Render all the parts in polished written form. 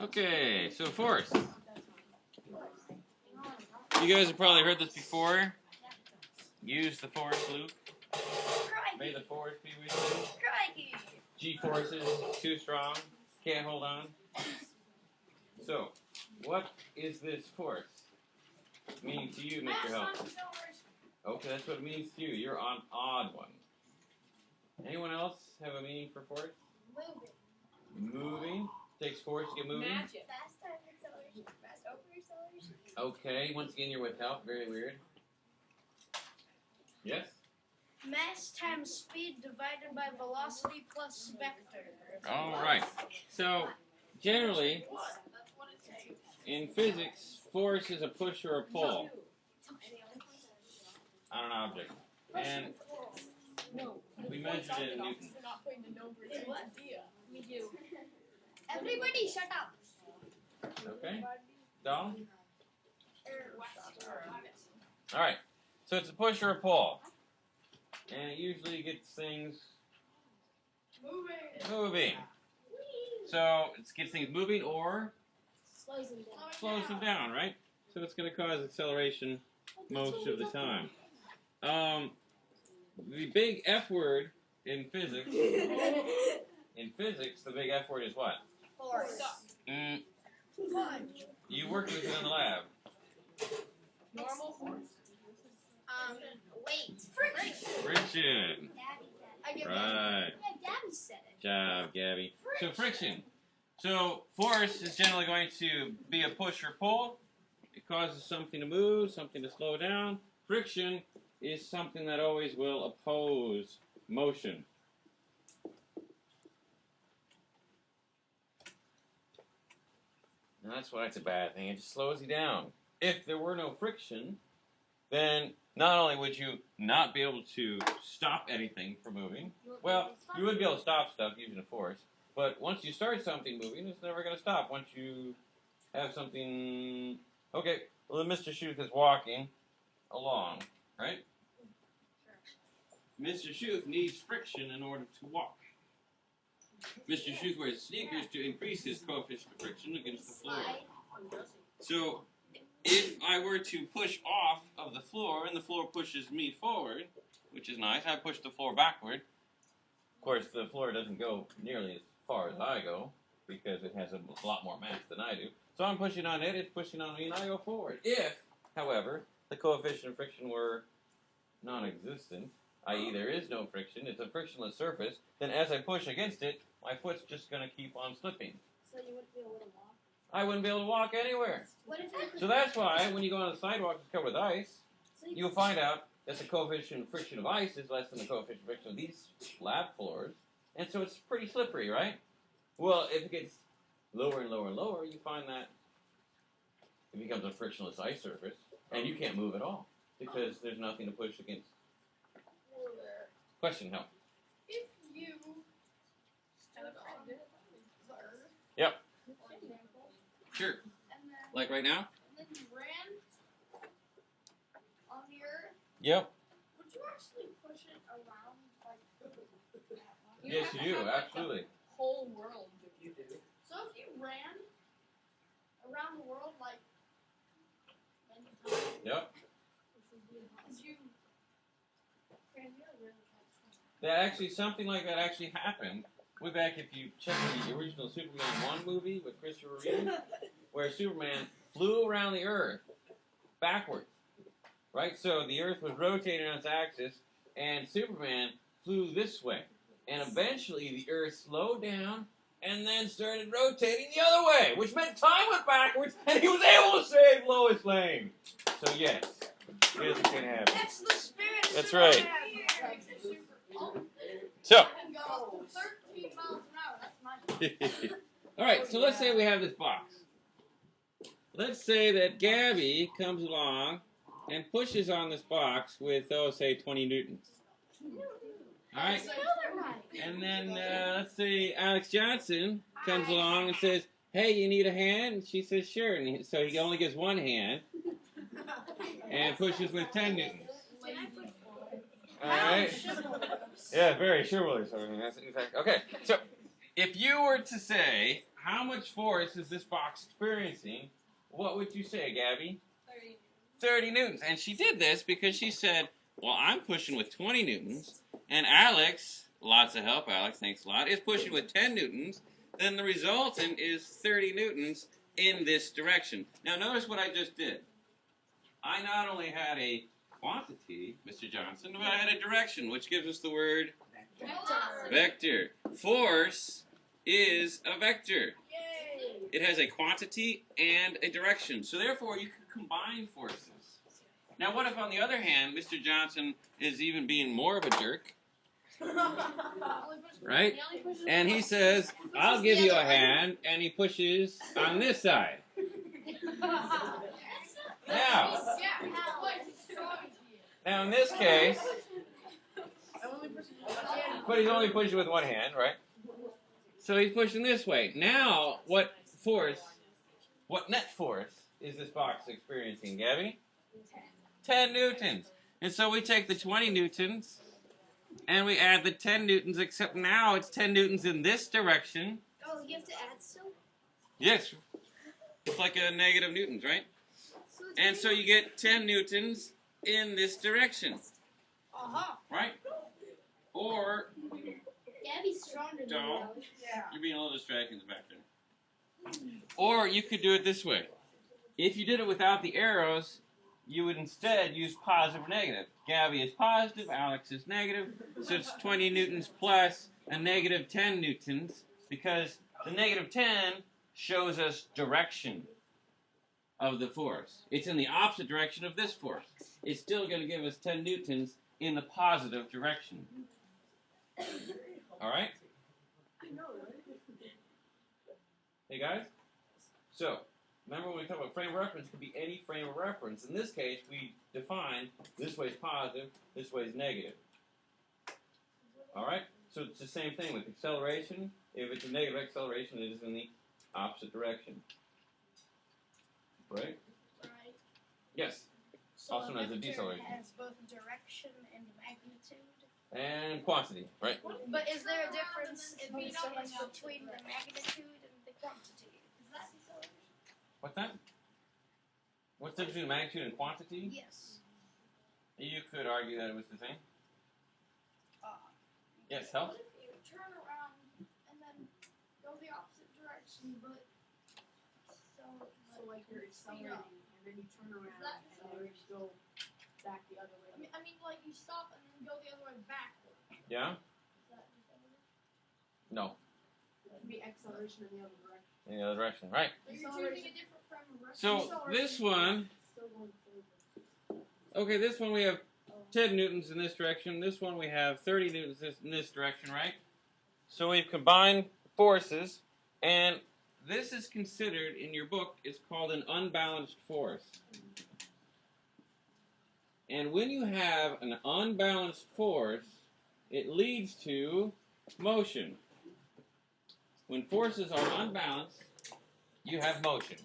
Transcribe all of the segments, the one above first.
Okay, so force. You guys have probably heard this before. Use the force loop. May the force be with you. G-force is too strong. Can't hold on. So, what is this force mean to you, Mr. Help? Okay, that's what it means to you. You're on odd one. Anyone else have a meaning for force? Moving. Takes force to get moving. Magic. Fast time acceleration. Fast over acceleration. Okay, once again you're with help. Very weird. Yes? Mass times speed divided by velocity plus vector. Alright. So, generally, in physics, force is a push or a pull on an object. And we measured it in newtons. We do. Everybody shut up. Okay? Doll? Alright. So it's a push or a pull. And it usually gets things moving. So it gets things moving or slows them down, right? So it's going to cause acceleration most of the time. The big F word in physics, the big F word is what? Force. You worked with it in the lab. Normal force. Weight. Friction. Right. Yeah, Gabby said it. Job, Gabby. So friction. So force is generally going to be a push or pull. It causes something to move, something to slow down. Friction is something that always will oppose motion. And that's why it's a bad thing. It just slows you down. If there were no friction, then not only would you not be able to stop anything from moving, well, you would be able to stop stuff using a force, but once you start something moving, it's never going to stop. Once you have something... Okay, well, Mr. Schuth is walking along, right? Mr. Schuth needs friction in order to walk. Mr. Schuth wears sneakers to increase his coefficient of friction against the floor. So, if I were to push off of the floor, and the floor pushes me forward, which is nice, I push the floor backward. Of course, the floor doesn't go nearly as far as I go, because it has a lot more mass than I do. So I'm pushing on it, it's pushing on me, and I go forward. If, however, the coefficient of friction were non-existent, i.e. there is no friction, it's a frictionless surface, then as I push against it, my foot's just going to keep on slipping. So you wouldn't be able to walk? I wouldn't be able to walk anywhere. So that's why when you go on a sidewalk that's covered with ice, you'll find out that the coefficient of friction of ice is less than the coefficient of friction of these lab floors, and so it's pretty slippery, right? Well, if it gets lower and lower and lower, you find that it becomes a frictionless ice surface, and you can't move at all, because there's nothing to push against. Question, help. If you stood on the earth, Yep. Sure. Like right now? and then you ran on the earth, Yep. would you actually push it around like Yes, you do. Absolutely. whole world? You do. So if you ran around the world like many times, Yep. could you That actually, something like that actually happened. Way back, if you check the original Superman 1 movie with Christopher Reeve, where Superman flew around the Earth backwards, right? So the Earth was rotating on its axis, and Superman flew this way. And eventually the Earth slowed down and then started rotating the other way, which meant time went backwards, and he was able to save Lois Lane. So yes, here's what's going to happen. That's the spirit. That's right. So, all right, so let's say we have this box. Let's say that Gabby comes along and pushes on this box with, oh, say 20 newtons. All right? And then let's say Alex Johnson comes along and says, hey, you need a hand? And she says, sure. And so he only gives one hand and pushes with 10 newtons. All right? Yeah, very sure. Okay, so if you were to say, how much force is this box experiencing, what would you say, Gabby? 30 newtons. And she did this because she said, well, I'm pushing with 20 newtons, and Alex, lots of help, Alex, thanks a lot, is pushing with 10 newtons, then the resultant is 30 newtons in this direction. Now, notice what I just did. I not only had a quantity, Mr. Johnson, but I had a direction, which gives us the word vector. Force is a vector. It has a quantity and a direction. So therefore, you can combine forces. Now, what if, on the other hand, Mr. Johnson is even being more of a jerk, right? And he says, I'll give you a hand, and he pushes on this side. Now in this case, but he's only pushing with one hand, right? So he's pushing this way. Now, what net force is this box experiencing, Gabby? 10 newtons. And so we take the 20 newtons and we add the 10 newtons, except now it's 10 newtons in this direction. Oh, you have to add still? Yes. It's like a negative newtons, right? And so you get 10 newtons in this direction. Right? Or, Gabby's stronger than you. You're being a little distracted in the back there. Or you could do it this way. If you did it without the arrows, you would instead use positive or negative. Gabby is positive, Alex is negative, so it's 20 newtons plus a negative 10 newtons, because the negative 10 shows us direction of the force. It's in the opposite direction of this force. It's still going to give us 10 newtons in the positive direction. All right? Hey, guys? So, remember when we talk about frame of reference, it could be any frame of reference. In this case, we define this way is positive, this way is negative. All right? So it's the same thing with acceleration. If it's a negative acceleration, it is in the opposite direction. Right? Right. Yes. So Also known as a deceleration. Has both direction and magnitude. And quantity, right? But is there a difference between the magnitude and the quantity? Is that deceleration? What's that? What's the difference between magnitude and quantity? Yes. You could argue that it was the same. Yes, help? What if you turn around and then go the opposite direction, but so like you're accelerating and then you turn around and then you go back the other way. I mean, like you stop and then go the other way backward. Yeah? Is that deceleration? No. It would be acceleration in the other direction. In the other direction, right. So you're choosing a different frame of reference. So this one, okay, this one we have 10 newtons in this direction. This one we have 30 newtons in this direction, right? So we've combined forces, and this is considered, in your book, it's called an unbalanced force. And when you have an unbalanced force, it leads to motion. When forces are unbalanced, you have motion.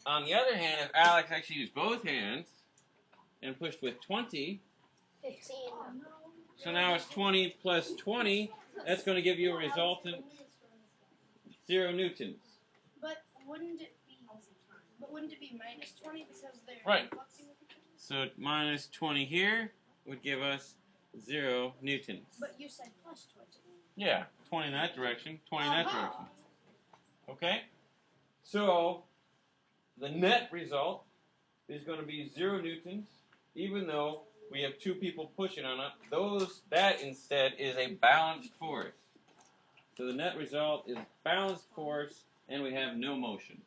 On the other hand, if Alex actually used both hands and pushed with 20, 15. so now it's 20 plus 20, that's going to give you a resultant 0 newtons. But wouldn't it be minus 20 because they're Right. flexing with each other? So minus 20 here would give us 0 newtons. But you said plus 20. Yeah, 20 in that direction, 20 in that direction. Okay? So the net result is going to be 0 newtons, even though we have 2 people pushing on it. That instead is a balanced force. So the net result is balanced force, and we have no motion.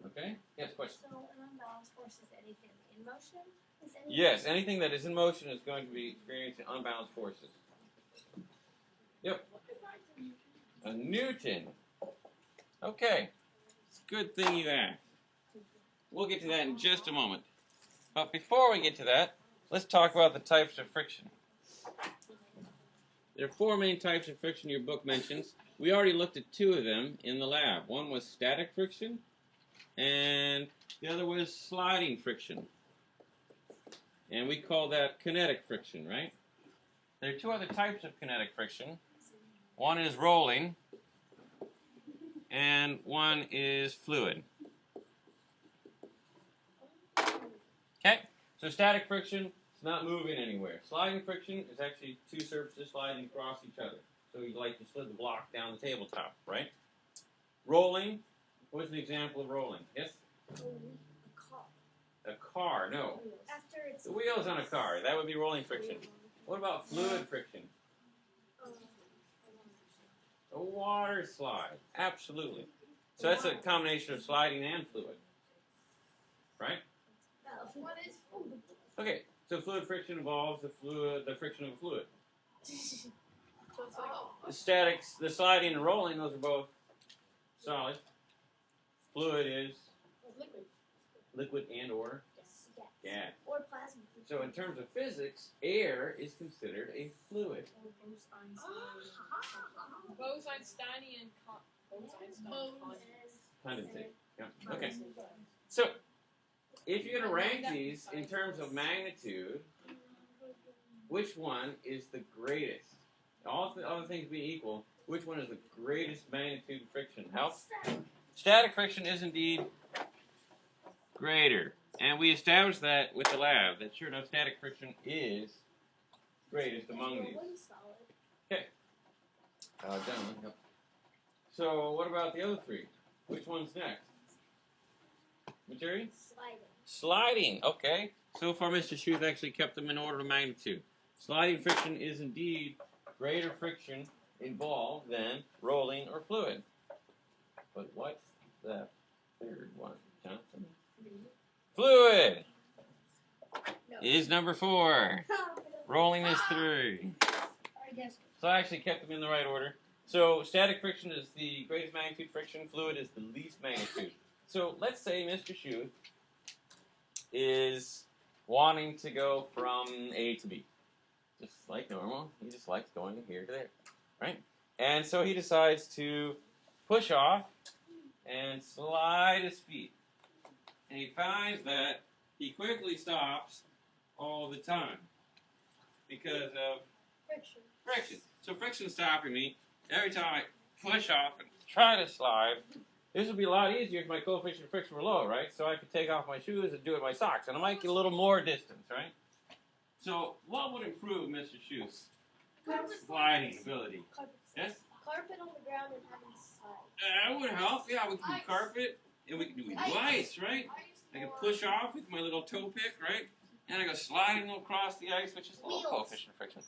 Okay? Yes, question. So an unbalanced force is anything in motion? Yes, anything that is in motion is going to be experiencing unbalanced forces. Yep. A newton. Okay. It's a good thing you asked. We'll get to that in just a moment. But before we get to that, let's talk about the types of friction. There are 4 main types of friction your book mentions. We already looked at 2 of them in the lab. One was static friction, and the other was sliding friction. And we call that kinetic friction, right? There are 2 other types of kinetic friction. one is rolling, and one is fluid. Okay, so static friction is not moving anywhere. Sliding friction is actually two surfaces sliding across each other. So you like you slid the block down the tabletop, right? Rolling, what's an example of rolling? Yes? A car. A car, no. After it's The wheels on a car, that would be rolling friction. What about fluid friction? A water slide, absolutely. So that's a combination of sliding and fluid, right? What is food? Okay, so fluid friction involves the friction of a fluid. The statics, the sliding and rolling, those are both solid. Fluid is liquid and or gas. Or plasma. So in terms of physics, air is considered a fluid. Bose-Einsteinian Condensate. Yeah. Okay. So if you're going to rank these in terms of magnitude, which one is the greatest? All the other things being equal, which one is the greatest magnitude of friction? How? Static friction is indeed greater. And we established that with the lab, that sure enough, static friction is greatest among these. Okay. Gentlemen, yep. So what about the other three? Which one's next? Material? Sliding, okay. So far, Mr. Schuth actually kept them in order of magnitude. Sliding friction is indeed greater friction involved than rolling or fluid. But what's the third one, Jonathan? Fluid is number 4. Rolling is 3. So I actually kept them in the right order. So static friction is the greatest magnitude friction. Fluid is the least magnitude. So let's say Mr. Schuth is wanting to go from A to B. Just like normal. He just likes going here to there. Right? And so he decides to push off and slide his feet. And he finds that he quickly stops all the time because of friction. So friction stopping me every time I push off and try to slide. This would be a lot easier if my coefficient of friction were low, right? So I could take off my shoes and do it with my socks, and I might get a little more distance, right? So what would improve Mr. Schuth's sliding ability? Yes? Carpet on the ground and having slide. That would help. Yeah, we can do carpet, and we can do ice, right? I can push off with my little toe pick, right? And I go sliding across the ice, which is a little coefficient of friction.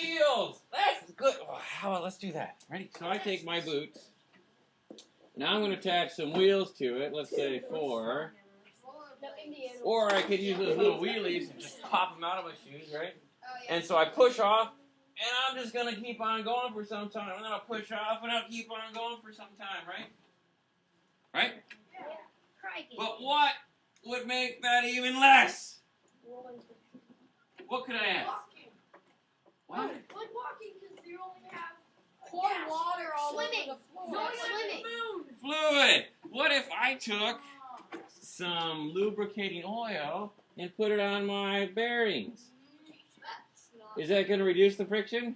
Wheels! That's good. Oh, how about let's do that. Ready? So I take my boots. Now I'm going to attach some wheels to it. Let's say 4. Or I could use those little wheelies and just pop them out of my shoes, right? And so I push off, and I'm just going to keep on going for some time. And then I'll push off, and I'll keep on going for some time, right? Right? But what would make that even less? What could I add? What? Like walking because you only have Pour water all swimming. over the floor. Swimming. Fluid. What if I took some lubricating oil and put it on my bearings? Is that going to reduce the friction?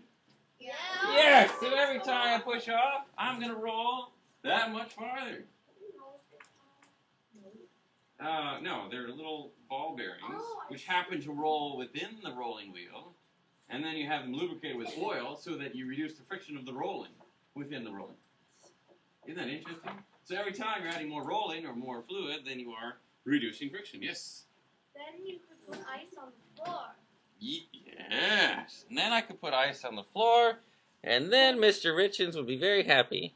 Yeah. Yes. So every time I push off, I'm going to roll that much farther. No, they're little ball bearings, which happen to roll within the rolling wheel. And then you have them lubricated with oil so that you reduce the friction of the rolling within the rolling. Isn't that interesting? So every time you're adding more rolling or more fluid, then you are reducing friction. Yes? Then you could put ice on the floor. Yes. And then I could put ice on the floor, and then Mr. Richens would be very happy.